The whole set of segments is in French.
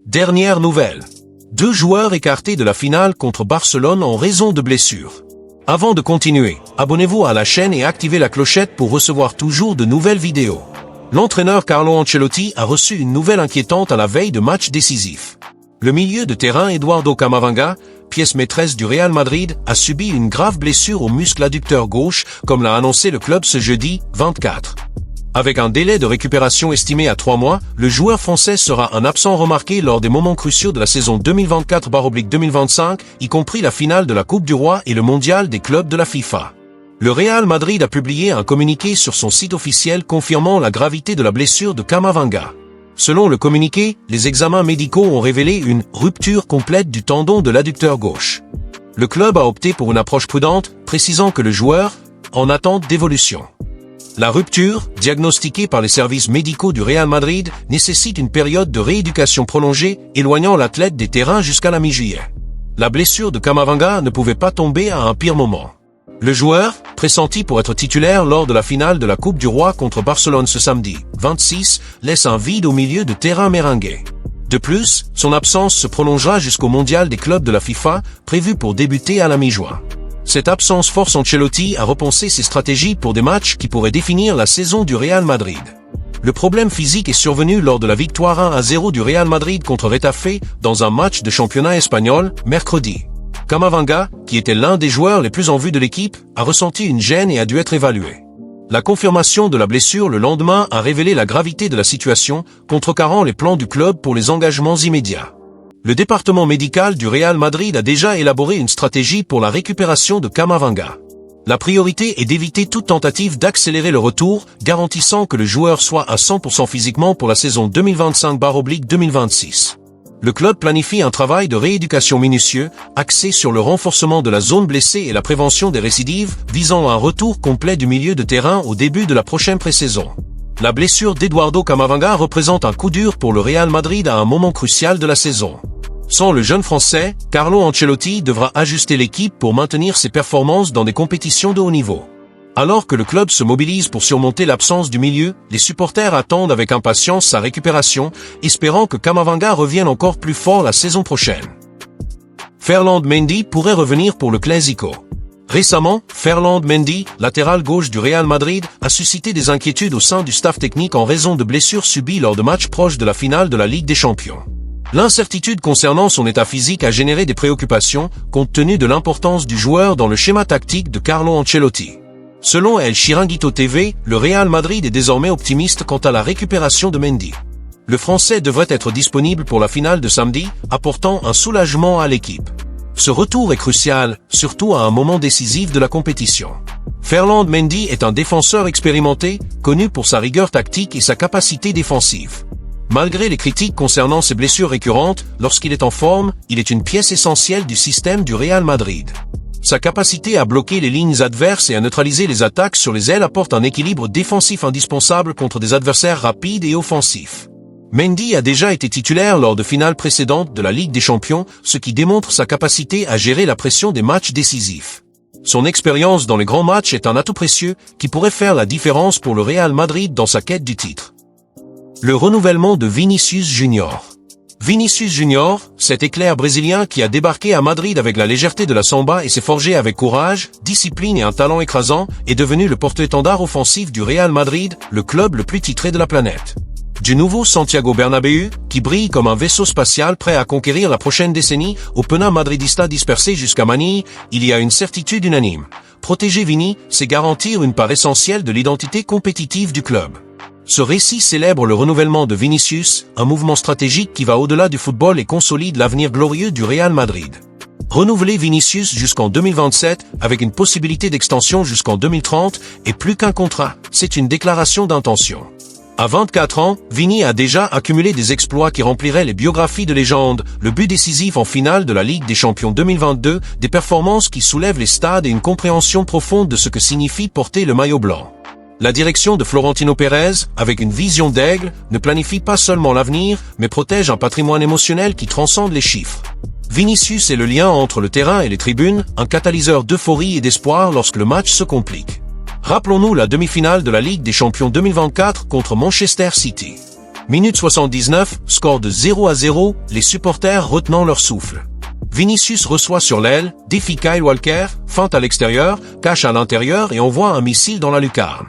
Dernière nouvelle. 2 joueurs écartés de la finale contre Barcelone en raison de blessures. Avant de continuer, abonnez-vous à la chaîne et activez la clochette pour recevoir toujours de nouvelles vidéos. L'entraîneur Carlo Ancelotti a reçu une nouvelle inquiétante à la veille de match décisif. Le milieu de terrain Eduardo Camavinga, pièce maîtresse du Real Madrid, a subi une grave blessure au muscle adducteur gauche, comme l'a annoncé le club ce jeudi 24. Avec un délai de récupération estimé à 3 mois, le joueur français sera un absent remarqué lors des moments cruciaux de la saison 2024-2025, y compris la finale de la Coupe du Roi et le mondial des clubs de la FIFA. Le Real Madrid a publié un communiqué sur son site officiel confirmant la gravité de la blessure de Camavinga. Selon le communiqué, les examens médicaux ont révélé une rupture complète du tendon de l'adducteur gauche. Le club a opté pour une approche prudente, précisant que le joueur en attente d'évolution. La rupture, diagnostiquée par les services médicaux du Real Madrid, nécessite une période de rééducation prolongée, éloignant l'athlète des terrains jusqu'à la mi-juillet. La blessure de Camavinga ne pouvait pas tomber à un pire moment. Le joueur, pressenti pour être titulaire lors de la finale de la Coupe du Roi contre Barcelone ce samedi 26, laisse un vide au milieu de terrain merengue. De plus, son absence se prolongera jusqu'au mondial des clubs de la FIFA, prévu pour débuter à la mi-juin. Cette absence force Ancelotti à repenser ses stratégies pour des matchs qui pourraient définir la saison du Real Madrid. Le problème physique est survenu lors de la victoire 1-0 du Real Madrid contre Retafe dans un match de championnat espagnol, mercredi. Camavinga, qui était l'un des joueurs les plus en vue de l'équipe, a ressenti une gêne et a dû être évalué. La confirmation de la blessure le lendemain a révélé la gravité de la situation, contrecarrant les plans du club pour les engagements immédiats. Le département médical du Real Madrid a déjà élaboré une stratégie pour la récupération de Camavinga. La priorité est d'éviter toute tentative d'accélérer le retour, garantissant que le joueur soit à 100% physiquement pour la saison 2025-2026. Le club planifie un travail de rééducation minutieux, axé sur le renforcement de la zone blessée et la prévention des récidives, visant un retour complet du milieu de terrain au début de la prochaine pré-saison. La blessure d'Eduardo Camavinga représente un coup dur pour le Real Madrid à un moment crucial de la saison. Sans le jeune Français, Carlo Ancelotti devra ajuster l'équipe pour maintenir ses performances dans des compétitions de haut niveau. Alors que le club se mobilise pour surmonter l'absence du milieu, les supporters attendent avec impatience sa récupération, espérant que Camavinga revienne encore plus fort la saison prochaine. Ferland Mendy pourrait revenir pour le Clásico. Récemment, Ferland Mendy, latéral gauche du Real Madrid, a suscité des inquiétudes au sein du staff technique en raison de blessures subies lors de matchs proches de la finale de la Ligue des Champions. L'incertitude concernant son état physique a généré des préoccupations, compte tenu de l'importance du joueur dans le schéma tactique de Carlo Ancelotti. Selon El Chiringuito TV, le Real Madrid est désormais optimiste quant à la récupération de Mendy. Le Français devrait être disponible pour la finale de samedi, apportant un soulagement à l'équipe. Ce retour est crucial, surtout à un moment décisif de la compétition. Ferland Mendy est un défenseur expérimenté, connu pour sa rigueur tactique et sa capacité défensive. Malgré les critiques concernant ses blessures récurrentes, lorsqu'il est en forme, il est une pièce essentielle du système du Real Madrid. Sa capacité à bloquer les lignes adverses et à neutraliser les attaques sur les ailes apporte un équilibre défensif indispensable contre des adversaires rapides et offensifs. Mendy a déjà été titulaire lors de finales précédentes de la Ligue des Champions, ce qui démontre sa capacité à gérer la pression des matchs décisifs. Son expérience dans les grands matchs est un atout précieux qui pourrait faire la différence pour le Real Madrid dans sa quête du titre. Le renouvellement de Vinicius Junior. Vinicius Junior, cet éclair brésilien qui a débarqué à Madrid avec la légèreté de la samba et s'est forgé avec courage, discipline et un talent écrasant, est devenu le porte-étendard offensif du Real Madrid, le club le plus titré de la planète. Du nouveau Santiago Bernabéu, qui brille comme un vaisseau spatial prêt à conquérir la prochaine décennie, au Penin madridista dispersé jusqu'à Manille, il y a une certitude unanime. Protéger Vini, c'est garantir une part essentielle de l'identité compétitive du club. Ce récit célèbre le renouvellement de Vinicius, un mouvement stratégique qui va au-delà du football et consolide l'avenir glorieux du Real Madrid. Renouveler Vinicius jusqu'en 2027, avec une possibilité d'extension jusqu'en 2030, est plus qu'un contrat, c'est une déclaration d'intention. À 24 ans, Vini a déjà accumulé des exploits qui rempliraient les biographies de légendes, le but décisif en finale de la Ligue des Champions 2022, des performances qui soulèvent les stades et une compréhension profonde de ce que signifie porter le maillot blanc. La direction de Florentino Pérez, avec une vision d'aigle, ne planifie pas seulement l'avenir, mais protège un patrimoine émotionnel qui transcende les chiffres. Vinicius est le lien entre le terrain et les tribunes, un catalyseur d'euphorie et d'espoir lorsque le match se complique. Rappelons-nous la demi-finale de la Ligue des Champions 2024 contre Manchester City. Minute 79, score de 0-0, les supporters retenant leur souffle. Vinicius reçoit sur l'aile, défie Kyle Walker, feinte à l'extérieur, cache à l'intérieur et envoie un missile dans la lucarne.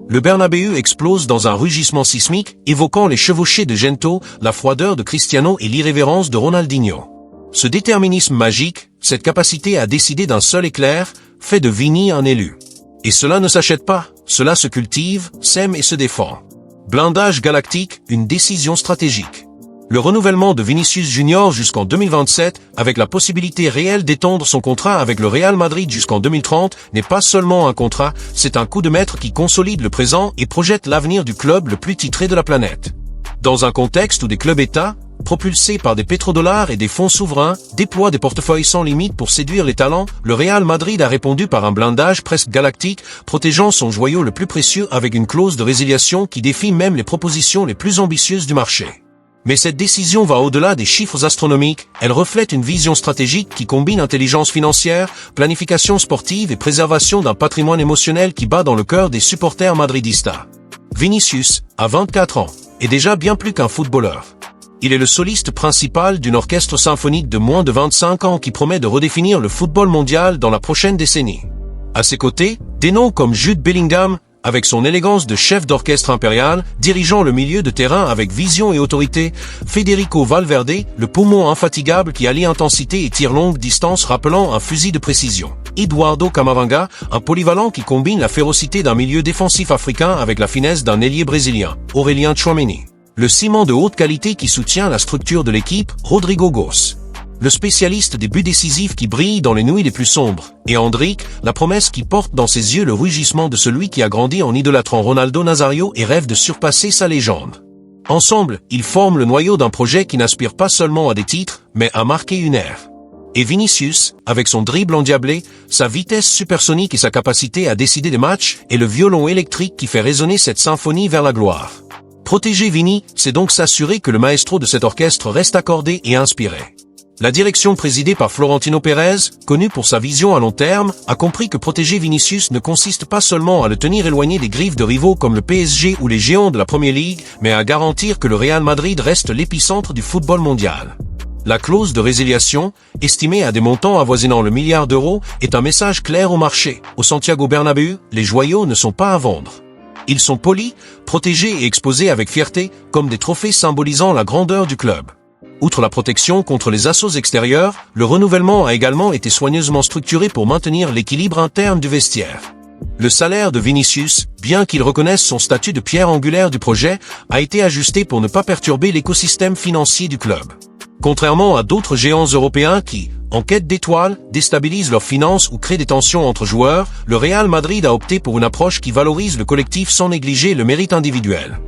Le Bernabéu explose dans un rugissement sismique, évoquant les chevauchées de Gento, la froideur de Cristiano et l'irrévérence de Ronaldinho. Ce déterminisme magique, cette capacité à décider d'un seul éclair, fait de Vini un élu. Et cela ne s'achète pas, cela se cultive, sème et se défend. Blindage galactique, une décision stratégique. Le renouvellement de Vinicius Junior jusqu'en 2027, avec la possibilité réelle d'étendre son contrat avec le Real Madrid jusqu'en 2030, n'est pas seulement un contrat, c'est un coup de maître qui consolide le présent et projette l'avenir du club le plus titré de la planète. Dans un contexte où des clubs-États, propulsés par des pétrodollars et des fonds souverains, déploient des portefeuilles sans limite pour séduire les talents, le Real Madrid a répondu par un blindage presque galactique, protégeant son joyau le plus précieux avec une clause de résiliation qui défie même les propositions les plus ambitieuses du marché. Mais cette décision va au-delà des chiffres astronomiques, elle reflète une vision stratégique qui combine intelligence financière, planification sportive et préservation d'un patrimoine émotionnel qui bat dans le cœur des supporters madridistas. Vinicius, à 24 ans, est déjà bien plus qu'un footballeur. Il est le soliste principal d'un orchestre symphonique de moins de 25 ans qui promet de redéfinir le football mondial dans la prochaine décennie. À ses côtés, des noms comme Jude Bellingham, avec son élégance de chef d'orchestre impérial, dirigeant le milieu de terrain avec vision et autorité, Federico Valverde, le poumon infatigable qui allie intensité et tir longue distance rappelant un fusil de précision. Eduardo Camavinga, un polyvalent qui combine la férocité d'un milieu défensif africain avec la finesse d'un ailier brésilien. Aurélien Tchouaméni. Le ciment de haute qualité qui soutient la structure de l'équipe, Rodrigo Goes. Le spécialiste des buts décisifs qui brille dans les nuits les plus sombres, et Endrick, la promesse qui porte dans ses yeux le rugissement de celui qui a grandi en idolâtrant Ronaldo Nazario et rêve de surpasser sa légende. Ensemble, ils forment le noyau d'un projet qui n'aspire pas seulement à des titres, mais à marquer une ère. Et Vinicius, avec son dribble endiablé, sa vitesse supersonique et sa capacité à décider des matchs, est le violon électrique qui fait résonner cette symphonie vers la gloire. Protéger Vini, c'est donc s'assurer que le maestro de cet orchestre reste accordé et inspiré. La direction présidée par Florentino Pérez, connue pour sa vision à long terme, a compris que protéger Vinicius ne consiste pas seulement à le tenir éloigné des griffes de rivaux comme le PSG ou les géants de la Premier League, mais à garantir que le Real Madrid reste l'épicentre du football mondial. La clause de résiliation, estimée à des montants avoisinant le milliard d'euros, est un message clair au marché. Au Santiago Bernabéu, les joyaux ne sont pas à vendre. Ils sont polis, protégés et exposés avec fierté, comme des trophées symbolisant la grandeur du club. Outre la protection contre les assauts extérieurs, le renouvellement a également été soigneusement structuré pour maintenir l'équilibre interne du vestiaire. Le salaire de Vinicius, bien qu'il reconnaisse son statut de pierre angulaire du projet, a été ajusté pour ne pas perturber l'écosystème financier du club. Contrairement à d'autres géants européens qui, en quête d'étoiles, déstabilisent leurs finances ou créent des tensions entre joueurs, le Real Madrid a opté pour une approche qui valorise le collectif sans négliger le mérite individuel.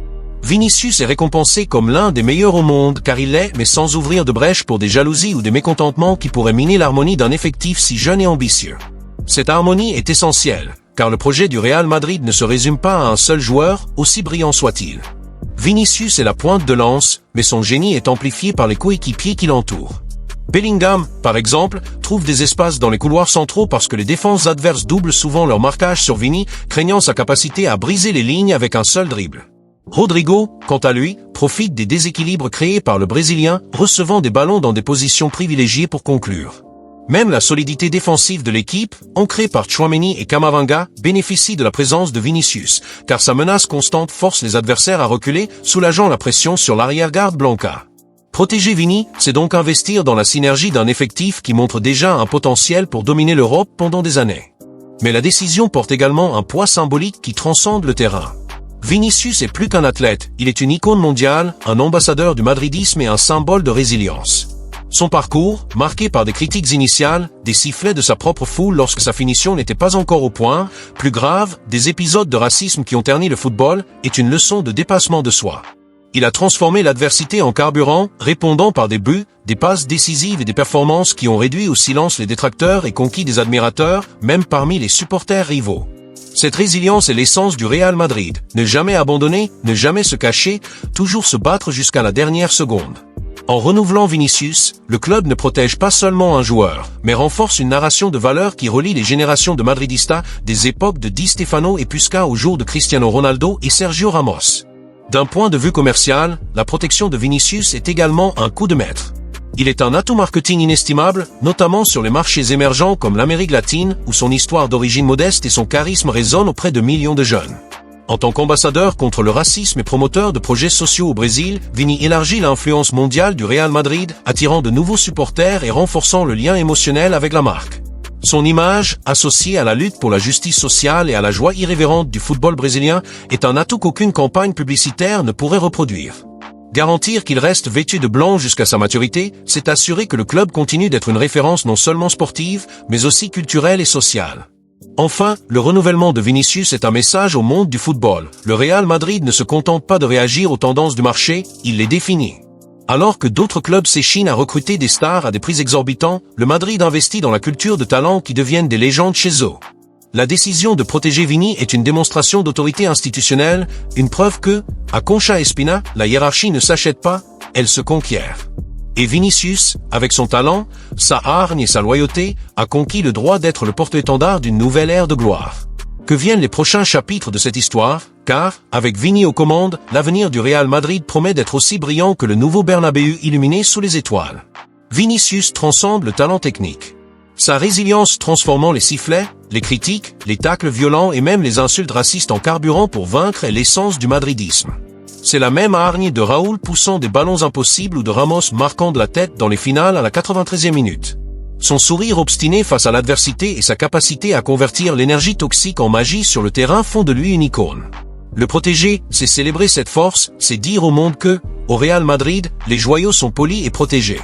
Vinicius est récompensé comme l'un des meilleurs au monde car il l'est, mais sans ouvrir de brèche pour des jalousies ou des mécontentements qui pourraient miner l'harmonie d'un effectif si jeune et ambitieux. Cette harmonie est essentielle, car le projet du Real Madrid ne se résume pas à un seul joueur, aussi brillant soit-il. Vinicius est la pointe de lance, mais son génie est amplifié par les coéquipiers qui l'entourent. Bellingham, par exemple, trouve des espaces dans les couloirs centraux parce que les défenses adverses doublent souvent leur marquage sur Vini, craignant sa capacité à briser les lignes avec un seul dribble. Rodrigo, quant à lui, profite des déséquilibres créés par le Brésilien, recevant des ballons dans des positions privilégiées pour conclure. Même la solidité défensive de l'équipe, ancrée par Tchouaméni et Camavinga, bénéficie de la présence de Vinicius, car sa menace constante force les adversaires à reculer, soulageant la pression sur l'arrière-garde Blanca. Protéger Vini, c'est donc investir dans la synergie d'un effectif qui montre déjà un potentiel pour dominer l'Europe pendant des années. Mais la décision porte également un poids symbolique qui transcende le terrain. Vinicius est plus qu'un athlète, il est une icône mondiale, un ambassadeur du madridisme et un symbole de résilience. Son parcours, marqué par des critiques initiales, des sifflets de sa propre foule lorsque sa finition n'était pas encore au point, plus grave, des épisodes de racisme qui ont terni le football, est une leçon de dépassement de soi. Il a transformé l'adversité en carburant, répondant par des buts, des passes décisives et des performances qui ont réduit au silence les détracteurs et conquis des admirateurs, même parmi les supporters rivaux. Cette résilience est l'essence du Real Madrid. Ne jamais abandonner, ne jamais se cacher, toujours se battre jusqu'à la dernière seconde. En renouvelant Vinicius, le club ne protège pas seulement un joueur, mais renforce une narration de valeurs qui relie les générations de Madridistas des époques de Di Stefano et Puska au jour de Cristiano Ronaldo et Sergio Ramos. D'un point de vue commercial, la protection de Vinicius est également un coup de maître. Il est un atout marketing inestimable, notamment sur les marchés émergents comme l'Amérique latine, où son histoire d'origine modeste et son charisme résonnent auprès de millions de jeunes. En tant qu'ambassadeur contre le racisme et promoteur de projets sociaux au Brésil, Vini élargit l'influence mondiale du Real Madrid, attirant de nouveaux supporters et renforçant le lien émotionnel avec la marque. Son image, associée à la lutte pour la justice sociale et à la joie irrévérente du football brésilien, est un atout qu'aucune campagne publicitaire ne pourrait reproduire. Garantir qu'il reste vêtu de blanc jusqu'à sa maturité, c'est assurer que le club continue d'être une référence non seulement sportive, mais aussi culturelle et sociale. Enfin, le renouvellement de Vinicius est un message au monde du football. Le Real Madrid ne se contente pas de réagir aux tendances du marché, il les définit. Alors que d'autres clubs s'échinent à recruter des stars à des prix exorbitants, le Madrid investit dans la culture de talents qui deviennent des légendes chez eux. La décision de protéger Vini est une démonstration d'autorité institutionnelle, une preuve que, à Concha Espina, la hiérarchie ne s'achète pas, elle se conquiert. Et Vinicius, avec son talent, sa hargne et sa loyauté, a conquis le droit d'être le porte-étendard d'une nouvelle ère de gloire. Que viennent les prochains chapitres de cette histoire, car, avec Vini aux commandes, l'avenir du Real Madrid promet d'être aussi brillant que le nouveau Bernabéu illuminé sous les étoiles. Vinicius transcende le talent technique. Sa résilience transformant les sifflets, les critiques, les tacles violents et même les insultes racistes en carburant pour vaincre est l'essence du madridisme. C'est la même hargne de Raúl poussant des ballons impossibles ou de Ramos marquant de la tête dans les finales à la 93e minute. Son sourire obstiné face à l'adversité et sa capacité à convertir l'énergie toxique en magie sur le terrain font de lui une icône. Le protéger, c'est célébrer cette force, c'est dire au monde que, au Real Madrid, les joyaux sont polis et protégés.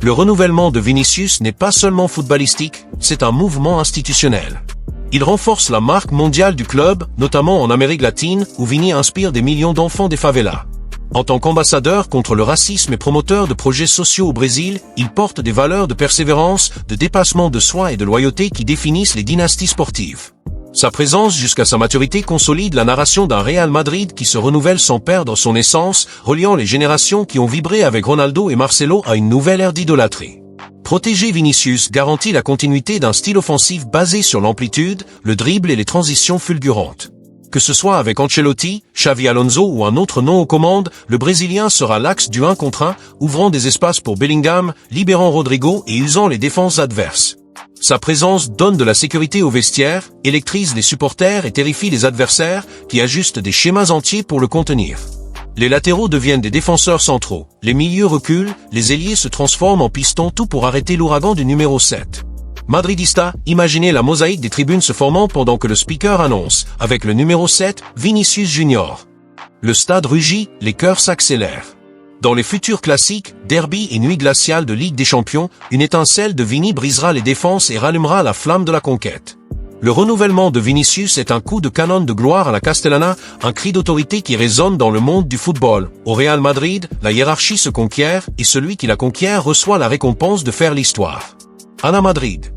Le renouvellement de Vinicius n'est pas seulement footballistique, c'est un mouvement institutionnel. Il renforce la marque mondiale du club, notamment en Amérique latine, où Vini inspire des millions d'enfants des favelas. En tant qu'ambassadeur contre le racisme et promoteur de projets sociaux au Brésil, il porte des valeurs de persévérance, de dépassement de soi et de loyauté qui définissent les dynasties sportives. Sa présence jusqu'à sa maturité consolide la narration d'un Real Madrid qui se renouvelle sans perdre son essence, reliant les générations qui ont vibré avec Ronaldo et Marcelo à une nouvelle ère d'idolâtrie. Protéger Vinicius garantit la continuité d'un style offensif basé sur l'amplitude, le dribble et les transitions fulgurantes. Que ce soit avec Ancelotti, Xavi Alonso ou un autre nom aux commandes, le Brésilien sera l'axe du 1 contre 1, ouvrant des espaces pour Bellingham, libérant Rodrigo et usant les défenses adverses. Sa présence donne de la sécurité au vestiaire, électrise les supporters et terrifie les adversaires, qui ajustent des schémas entiers pour le contenir. Les latéraux deviennent des défenseurs centraux, les milieux reculent, les ailiers se transforment en pistons, tout pour arrêter l'ouragan du numéro 7. Madridista, imaginez la mosaïque des tribunes se formant pendant que le speaker annonce, avec le numéro 7, Vinicius Junior. Le stade rugit, les cœurs s'accélèrent. Dans les futurs classiques, derby et nuit glaciale de Ligue des Champions, une étincelle de Vini brisera les défenses et rallumera la flamme de la conquête. Le renouvellement de Vinicius est un coup de canon de gloire à la Castellana, un cri d'autorité qui résonne dans le monde du football. Au Real Madrid, la hiérarchie se conquiert et celui qui la conquiert reçoit la récompense de faire l'histoire. Ana Madrid.